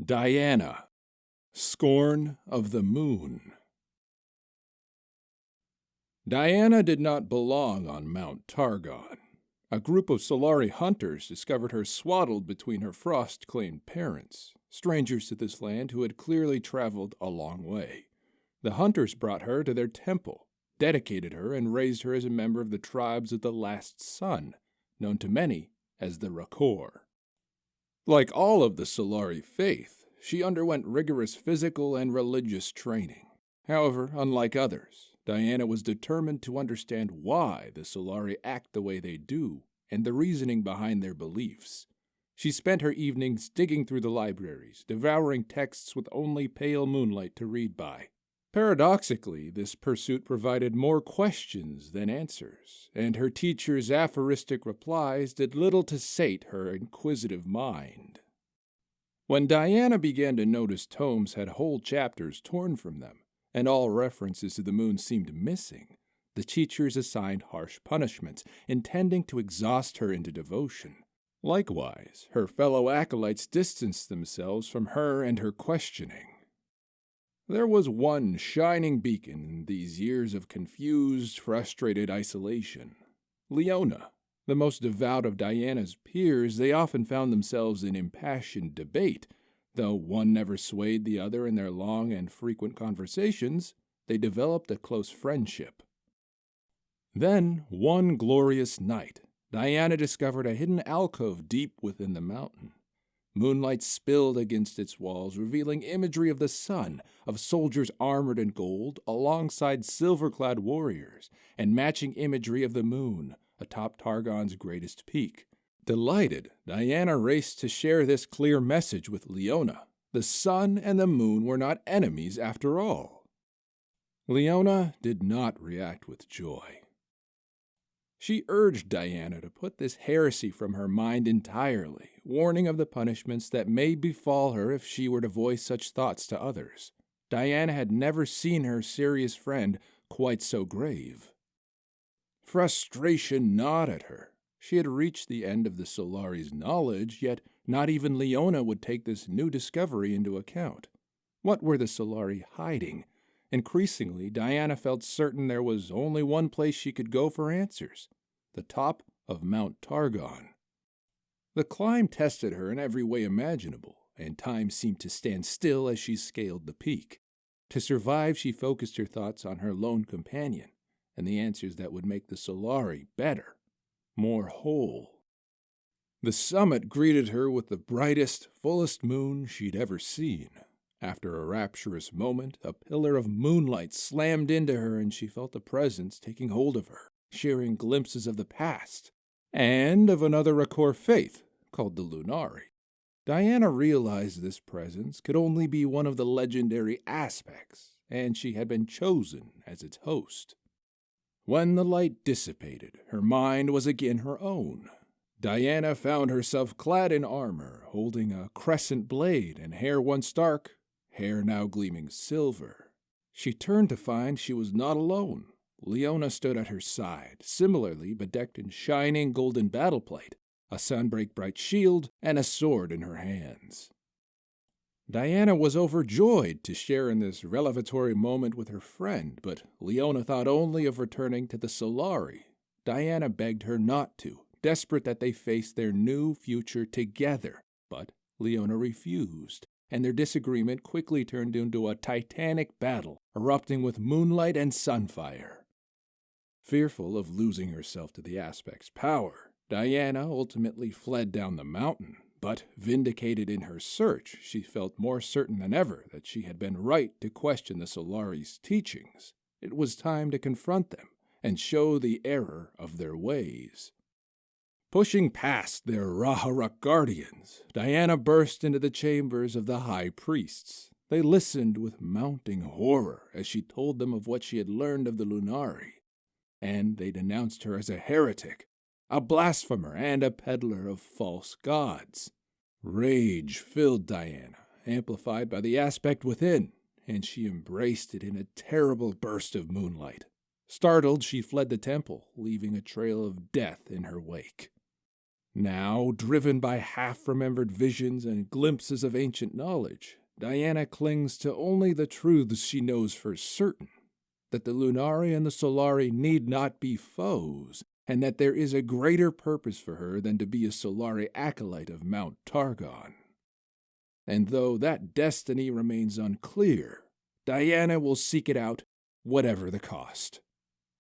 Diana, Scorn of the Moon. Diana did not belong on Mount Targon. A group of Solari hunters discovered her swaddled between her frost-claimed parents, strangers to this land who had clearly traveled a long way. The hunters brought her to their temple, dedicated her, and raised her as a member of the tribes of the Last Sun, known to many as the Rakor. Like all of the Solari faith, she underwent rigorous physical and religious training. However, unlike others, Diana was determined to understand why the Solari act the way they do and the reasoning behind their beliefs. She spent her evenings digging through the libraries, devouring texts with only pale moonlight to read by. Paradoxically, this pursuit provided more questions than answers, and her teacher's aphoristic replies did little to sate her inquisitive mind. When Diana began to notice tomes had whole chapters torn from them, and all references to the moon seemed missing, the teachers assigned harsh punishments, intending to exhaust her into devotion. Likewise, her fellow acolytes distanced themselves from her and her questioning. There was one shining beacon in these years of confused, frustrated isolation. Leona. The most devout of Diana's peers, they often found themselves in impassioned debate. Though one never swayed the other in their long and frequent conversations, they developed a close friendship. Then, one glorious night, Diana discovered a hidden alcove deep within the mountain. Moonlight spilled against its walls, revealing imagery of the sun, of soldiers armored in gold, alongside silver-clad warriors, and matching imagery of the moon, atop Targon's greatest peak. Delighted, Diana raced to share this clear message with Leona. The sun and the moon were not enemies after all. Leona did not react with joy. She urged Diana to put this heresy from her mind entirely, warning of the punishments that may befall her if she were to voice such thoughts to others. Diana had never seen her serious friend quite so grave. Frustration gnawed at her. She had reached the end of the Solari's knowledge, yet not even Leona would take this new discovery into account. What were the Solari hiding? Increasingly, Diana felt certain there was only one place she could go for answers: the top of Mount Targon. The climb tested her in every way imaginable, and time seemed to stand still as she scaled the peak. To survive, she focused her thoughts on her lone companion, and the answers that would make the Solari better, more whole. The summit greeted her with the brightest, fullest moon she'd ever seen. After a rapturous moment, a pillar of moonlight slammed into her and she felt a presence taking hold of her, sharing glimpses of the past, and of another Rakor faith called the Lunari. Diana realized this presence could only be one of the legendary aspects, and she had been chosen as its host. When the light dissipated, her mind was again her own. Diana found herself clad in armor, holding a crescent blade and hair once dark, hair now gleaming silver. She turned to find she was not alone. Leona stood at her side, similarly bedecked in shining golden battleplate, a sunbreak-bright shield, and a sword in her hands. Diana was overjoyed to share in this revelatory moment with her friend, but Leona thought only of returning to the Solari. Diana begged her not to, desperate that they face their new future together, but Leona refused, and their disagreement quickly turned into a titanic battle, erupting with moonlight and sunfire. Fearful of losing herself to the aspect's power, Diana ultimately fled down the mountain. But, vindicated in her search, she felt more certain than ever that she had been right to question the Solari's teachings. It was time to confront them and show the error of their ways. Pushing past their Raharak guardians, Diana burst into the chambers of the high priests. They listened with mounting horror as she told them of what she had learned of the Lunari, and they denounced her as a heretic, a blasphemer, and a peddler of false gods. Rage filled Diana, amplified by the aspect within, and she embraced it in a terrible burst of moonlight. Startled, she fled the temple, leaving a trail of death in her wake. Now, driven by half-remembered visions and glimpses of ancient knowledge, Diana clings to only the truths she knows for certain, that the Lunari and the Solari need not be foes, and that there is a greater purpose for her than to be a Solari acolyte of Mount Targon. And though that destiny remains unclear, Diana will seek it out, whatever the cost.